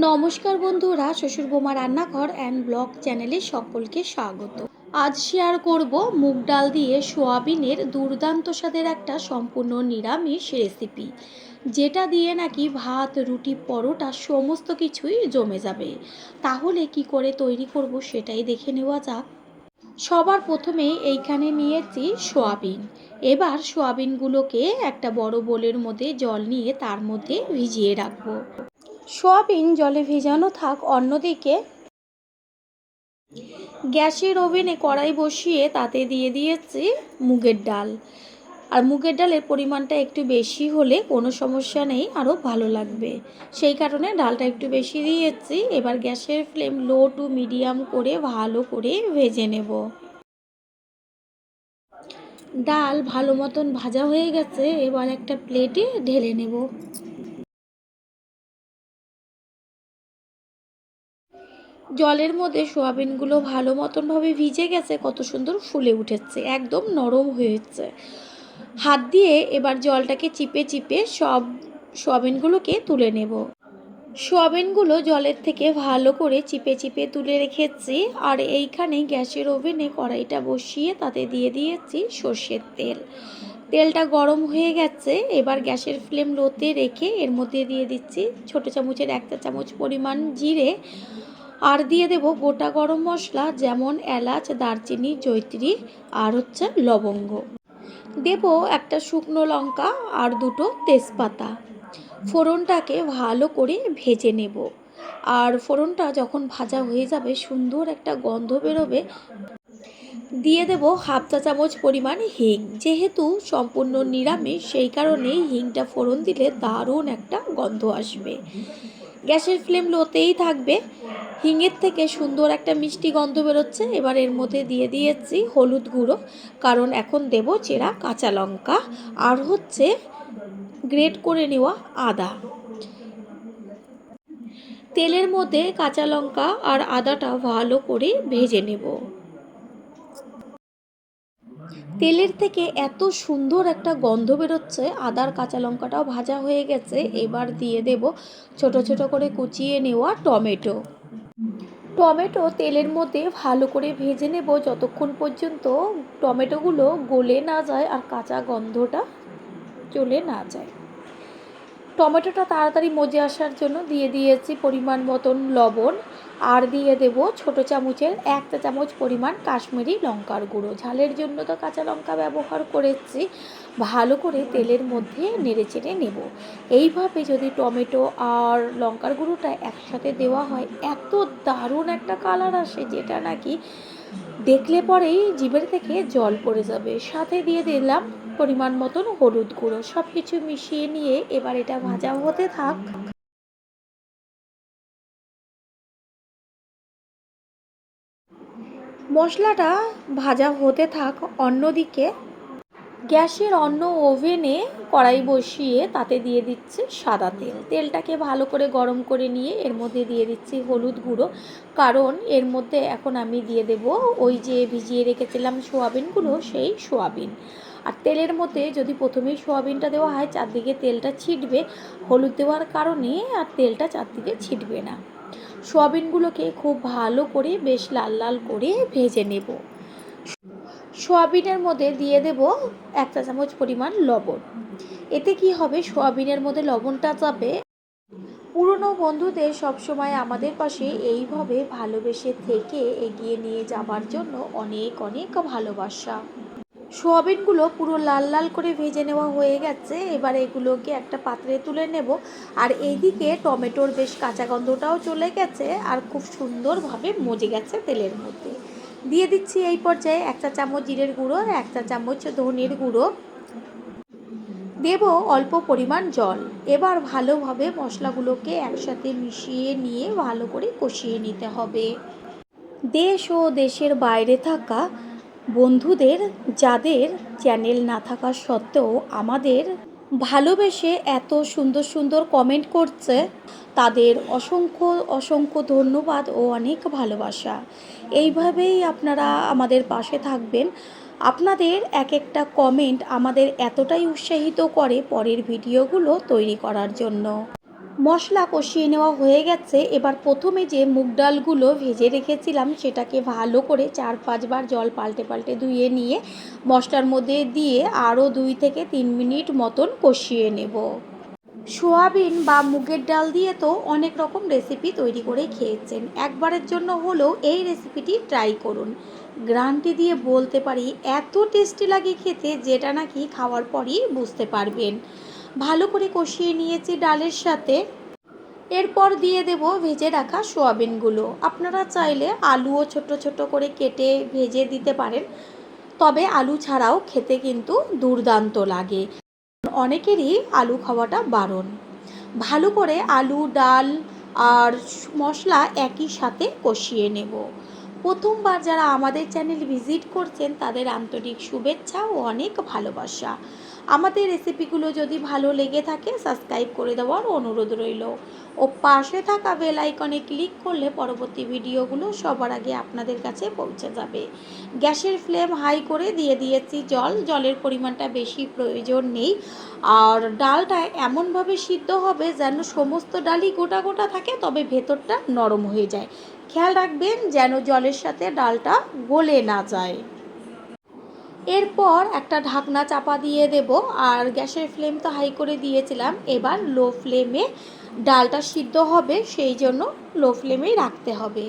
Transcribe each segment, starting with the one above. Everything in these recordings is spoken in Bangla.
নমস্কার বন্ধুরা, শ্বশুর বোমা রান্নাঘর অ্যান্ড ব্লগ চ্যানেলে সকলকে স্বাগত। আজ শেয়ার করব মুগ ডাল দিয়ে সোয়াবিনের দুর্দান্ত স্বাদের একটা সম্পূর্ণ নিরামিষ রেসিপি, যেটা দিয়ে নাকি ভাত, রুটি, পরোটা সমস্ত কিছুই জমে যাবে। তাহলে কি করে তৈরি করব সেটাই দেখে নেওয়া যাক। সবার প্রথমে এইখানে নিয়েছি সোয়াবিন। এবার সোয়াবিনগুলোকে একটা বড় বোলের মধ্যে জল নিয়ে তার মধ্যে ভিজিয়ে রাখবো। সোয়াবিন জলে ভেজানো থাক। অন্যদিকে গ্যাসের ওভেনে কড়াই বসিয়ে তাতে দিয়ে দিয়েছি মুগের ডাল। আর মুগের ডালের পরিমাণটা একটু বেশি হলে কোনো সমস্যা নেই, আরও ভালো লাগবে, সেই কারণে ডালটা একটু বেশি দিয়েছি। এবার গ্যাসের ফ্লেম লো টু মিডিয়াম করে ভালো করে ভেজে নেব। ডাল ভালো মতন ভাজা হয়ে গেছে, এবার একটা প্লেটে ঢেলে নেব। জলের মধ্যে সোয়াবিনগুলো ভালো মতনভাবে ভিজে গেছে, কত সুন্দর ফুলে উঠেছে, একদম নরম হয়েছে। হাত দিয়ে এবার জলটাকে চিপে চিপে সব সোয়াবিনগুলোকে তুলে নেব। সোয়াবিনগুলো জলের থেকে ভালো করে চিপে চিপে তুলে রেখেছি। আর এইখানে গ্যাসের ওভেনে কড়াইটা বসিয়ে তাতে দিয়ে দিয়েছি সর্ষের তেল। তেলটা গরম হয়ে গেছে, এবার গ্যাসের ফ্লেম লোতে রেখে এর মধ্যে দিয়ে দিচ্ছি ছোটো চামচের 1 চা চামচ পরিমাণ জিরে। আর দিয়ে দেব গোটা গরম মশলা, যেমন এলাচ, দারচিনি, জয়িত্রী আর লবঙ্গ। দেব একটা শুকনো লঙ্কা আর 2টো তেজপাতা। ফোড়নটাকে ভালো করে ভেজে নেব। আর ফোড়নটা যখন ভাজা হয়ে যাবে, সুন্দর একটা গন্ধ বেরোবে, দিয়ে দেব 1/2 চা চামচ পরিমাণ হিং। যেহেতু সম্পূর্ণ নিরামিষ, সেই কারণে হিংটা ফোড়ন দিলে দারুণ একটা গন্ধ আসবে। গ্যাসের ফ্লেম লোতেই থাকবে। হিঙের থেকে সুন্দর একটা মিষ্টি গন্ধ বেরোচ্ছে। এবার এর মধ্যে দিয়ে দিয়েছি হলুদ গুঁড়ো, কারণ এখন দেব চেরা কাঁচা লঙ্কা আর গ্রেট করে নেওয়া আদা। তেলের মধ্যে কাঁচা লঙ্কা আর আদাটা ভালো করে ভেজে নেব। তেলের থেকে এত সুন্দর একটা গন্ধ বেরোচ্ছে, আদার কাঁচা লঙ্কাটাও ভাজা হয়ে গেছে। এবার দিয়ে দেব ছোট ছোট করে কুচিয়ে নেওয়া টমেটো। টমেটো তেলের মধ্যে ভালো করে ভেজে নেব যতক্ষণ পর্যন্ত টমেটোগুলো গলে না যায় আর কাঁচা গন্ধটা চলে না যায়। টমেটোটা তাড়াতাড়ি মজে আসার জন্য দিয়ে দিয়েছি পরিমাণ মতন লবণ। আর দিয়ে দেব ছোটো চামচের 1 চা চামচ পরিমাণ কাশ্মীরি লঙ্কার গুঁড়ো। ঝালের জন্য তো কাঁচা লঙ্কা ব্যবহার করেছি। ভালো করে তেলের মধ্যে নেড়ে চেড়ে নেব। এইভাবে যদি টমেটো আর লঙ্কার গুঁড়োটা একসাথে দেওয়া হয়, এত দারুণ একটা কালার আসে, যেটা নাকি দেখলে পরেই জিভের থেকে জল পড়ে যাবে। সাথে দিয়ে দিলাম পরিমাণ মতন হলুদ গুঁড়ো। সব কিছু মিশিয়ে নিয়ে এবার এটা ভাজা হতে থাক। মশলাটা ভাজা হতে থাক। অন্যদিকে গ্যাসের অন্য ওভেনে কড়াই বসিয়ে তাতে দিয়ে দিচ্ছি সাদা তেল। তেলটাকে ভালো করে গরম করে নিয়ে এর মধ্যে দিয়ে দিচ্ছি হলুদ গুঁড়ো, কারণ এর মধ্যে এখন আমি দিয়ে দেব ওই যে ভিজিয়ে রেখেছিলাম সোয়াবিনগুলো, সেই সোয়াবিন। আর তেলের মধ্যে যদি প্রথমেই সোয়াবিনটা দেওয়া হয়, চারদিকে তেলটা ছিটবে। হলুদ দেওয়ার কারণে আর তেলটা চারদিকে ছিটবে না। সোয়াবিনগুলোকে খুব ভালো করে বেশ লাল লাল করে ভেজে নেব। সোয়াবিনের মধ্যে দিয়ে দেব 1 চা চামচ পরিমাণ লবণ। এতে কি হবে, সোয়াবিনের মধ্যে লবণটা যাবে। পুরনো বন্ধুদের সবসময় আমাদের পাশে এইভাবে ভালোবেসে থেকে এগিয়ে নিয়ে যাবার জন্য অনেক অনেক ভালোবাসা। সোয়াবিনগুলো পুরো লাল লাল করে ভেজে নেওয়া হয়ে গেছে। এবার এগুলোকে একটা পাত্রে তুলে নেব। আর এইদিকে টমেটোর বেশ কাঁচা গন্ধটাও চলে গেছে আর খুব সুন্দরভাবে মজে গেছে তেলের মধ্যে। দিয়ে দিচ্ছি এই পর্যায়ে 1 চা চামচ জিরের গুঁড়ো, 1 চা চামচ ধনের গুঁড়ো, দেব অল্প পরিমাণ জল। এবার ভালোভাবে মশলাগুলোকে একসাথে মিশিয়ে নিয়ে ভালো করে কষিয়ে নিতে হবে। দেশ ও দেশের বাইরে থাকা বন্ধুদের, যাদের চ্যানেল না থাকা সত্ত্বেও আমাদের ভালোবেসে এত সুন্দর সুন্দর কমেন্ট করছে, তাদের অসংখ্য অসংখ্য ধন্যবাদ ও অনেক ভালোবাসা। এইভাবেই আপনারা আমাদের পাশে থাকবেন। আপনাদের এক একটা কমেন্ট আমাদের এতটাই উৎসাহিত করে পরের ভিডিওগুলো তৈরি করার জন্য। মশলা কষিয়ে নেওয়া হয়ে গেছে। এবার প্রথমে যে মুগ ডালগুলো ভেজে রেখেছিলাম সেটাকে ভালো করে 4-5 বার জল পাল্টে পাল্টে ধুয়ে নিয়ে মশলার মধ্যে দিয়ে আরও 2 থেকে 3 মিনিট মতন কষিয়ে নেব। সোয়াবিন বা মুগের ডাল দিয়ে তো অনেক রকম রেসিপি তৈরি করে খেয়েছেন, একবারের জন্য হলেও এই রেসিপিটি ট্রাই করুন। গ্যারান্টি দিয়ে বলতে পারি এত টেস্টি লাগে খেতে, যেটা নাকি খাওয়ার পরই বুঝতে পারবেন। ভালো করে কষিয়ে নিয়েছি ডালের সাথে। এরপর দিয়ে দেব ভেজে রাখা সোয়াবিনগুলো। আপনারা চাইলে আলুও ছোট ছোট করে কেটে ভেজে দিতে পারেন, তবে আলু ছাড়াও খেতে কিন্তু দুর্দান্ত লাগে। অনেকেরই আলু খাওয়াটা বারণ। ভালো করে আলু, ডাল আর মশলা একই সাথে কষিয়ে নেব। প্রথমবার যারা আমাদের চ্যানেল ভিজিট করছেন তাদের আন্তরিক শুভেচ্ছা ও অনেক ভালোবাসা। আমাদের রেসিপিগুলো যদি ভালো লেগে থাকে সাবস্ক্রাইব করে দেওয়ার অনুরোধ রইল ও পাশে থাকা বেল আইকনে ক্লিক করলে পরবর্তী ভিডিওগুলো সবার আগে আপনাদের কাছে পৌঁছে যাবে। গ্যাসের ফ্লেম হাই করে দিয়ে দিয়েছি জল। জলের পরিমাণটা বেশি প্রয়োজন নেই। আর ডালটা এমনভাবে সিদ্ধ হবে যেন সমস্ত ডালই গোটা গোটা থাকে, তবে ভেতরটা নরম হয়ে যায়। খেয়াল রাখবেন যেন জলের সাথে ডালটা গলে না যায়। এরপর একটা ঢাকনা চাপা দিয়ে দেব। আর গ্যাসের ফ্লেম তো হাই করে দিয়েছিলাম, এবার লো ফ্লেমে ডালটা সিদ্ধ হবে, সেই জন্য লো ফ্লেমেই রাখতে হবে।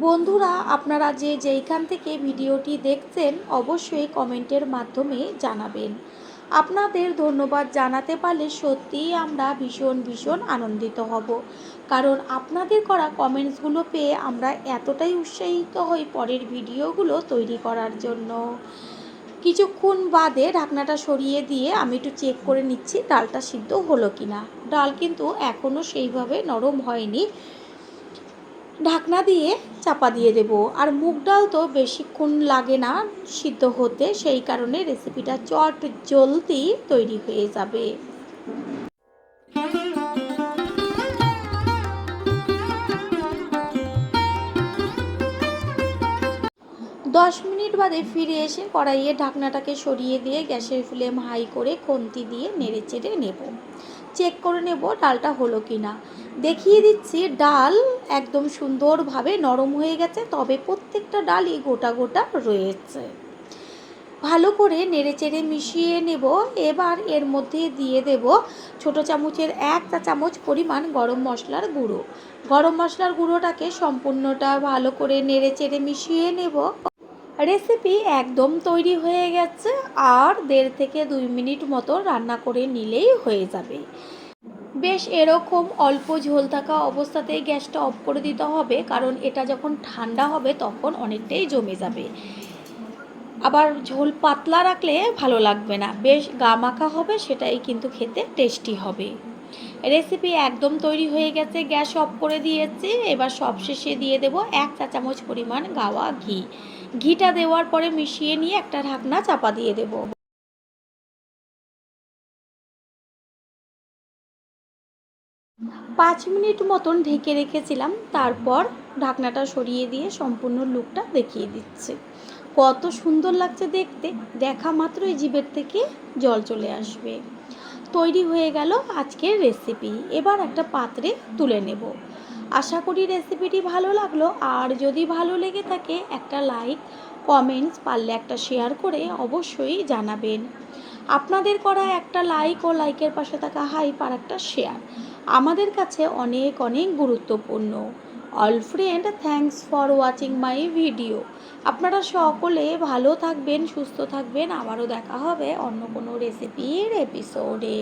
বন্ধুরা, আপনারা যে যেইখান থেকে ভিডিওটি দেখছেন অবশ্যই কমেন্টের মাধ্যমে জানাবেন। আপনাদের ধন্যবাদ জানাতে পারলে সত্যিই আমরা ভীষণ ভীষণ আনন্দিত হব, কারণ আপনাদের করা কমেন্টসগুলো পেয়ে আমরা এতটাই উৎসাহিত হই পরের ভিডিওগুলো তৈরি করার জন্য। কিছুক্ষণ বাদে ঢাকনাটা সরিয়ে দিয়ে আমি একটু চেক করে নিচ্ছি ডালটা সিদ্ধ হলো কিনা। ডাল কিন্তু এখনও সেইভাবে নরম হয়নি। ঢাকনা দিয়ে চাপা দিয়ে দেব। আর মুগ ডাল তো বেশিক্ষণ লাগে না সিদ্ধ হতে, সেই কারণে রেসিপিটা চট জলদি তৈরি হয়ে যাবে। 10 মিনিট বাদে ফিরে এসে কড়াইয়ে ঢাকনাটাকে সরিয়ে দিয়ে গ্যাসের ফ্লেম হাই করে খুন্তি দিয়ে নেড়ে চেড়ে নেব। চেক করে নেব ডালটা হলো কি না। দেখিয়ে দিচ্ছি ডাল একদম সুন্দরভাবে নরম হয়ে গেছে, তবে প্রত্যেকটা ডালই গোটা গোটা রয়েছে। ভালো করে নেড়ে চেড়ে মিশিয়ে নেব। এবার এর মধ্যে দিয়ে দেব ছোট চামচের 1 চা চামচ পরিমাণ গরম মশলার গুঁড়ো। গরম মশলার গুঁড়োটাকে সম্পূর্ণটা ভালো করে নেড়ে চেড়ে মিশিয়ে নেব। রেসিপি একদম তৈরি হয়ে গেছে। আর 1.5 থেকে 2 মিনিট মতো রান্না করে নিলেই হয়ে যাবে। বেশ এরকম অল্প ঝোল থাকা অবস্থাতেই গ্যাসটা অফ করে দিতে হবে, কারণ এটা যখন ঠান্ডা হবে তখন অনেকটাই জমে যাবে। আবার ঝোল পাতলা রাখলে ভালো লাগবে না, বেশ গামাখা হবে, সেটাই কিন্তু খেতে টেস্টি হবে। রেসিপি একদম তৈরি হয়ে গেছে, গ্যাস অফ করে দিয়েছি। এবার সবশেষে দিয়ে দেব 1 চা চামচ পরিমাণ গাওয়া ঘি। ঘিটা দেওয়ার পরে মিশিয়ে নিয়ে একটা ঢাকনা চাপা দিয়ে দেব। 5 মিনিট মতন ঢেকে রেখেছিলাম, তারপর ঢাকনাটা সরিয়ে দিয়ে সম্পূর্ণ লুকটা দেখিয়ে দিচ্ছি। কত সুন্দর লাগছে দেখতে, দেখা মাত্রই জিভের থেকে জল চলে আসবে। তৈরি হয়ে গেল আজকের রেসিপি। এবার একটা পাত্রে তুলে নেব। আশা করি রেসিপিটি ভালো লাগলো। আর যদি ভালো লেগে থাকে একটা লাইক, কমেন্টস, পারলে একটা শেয়ার করে অবশ্যই জানাবেন। আপনাদের করা একটা লাইক ও লাইকের পাশে থাকা হাইপ আর একটা শেয়ার আমাদের কাছে অনেক অনেক গুরুত্বপূর্ণ। All friend, thanks for watching my video. আপনারা সকলে ভালো থাকবেন, সুস্থ থাকবেন। আবারও দেখা হবে অন্য কোনো রেসিপির এপিসোডে।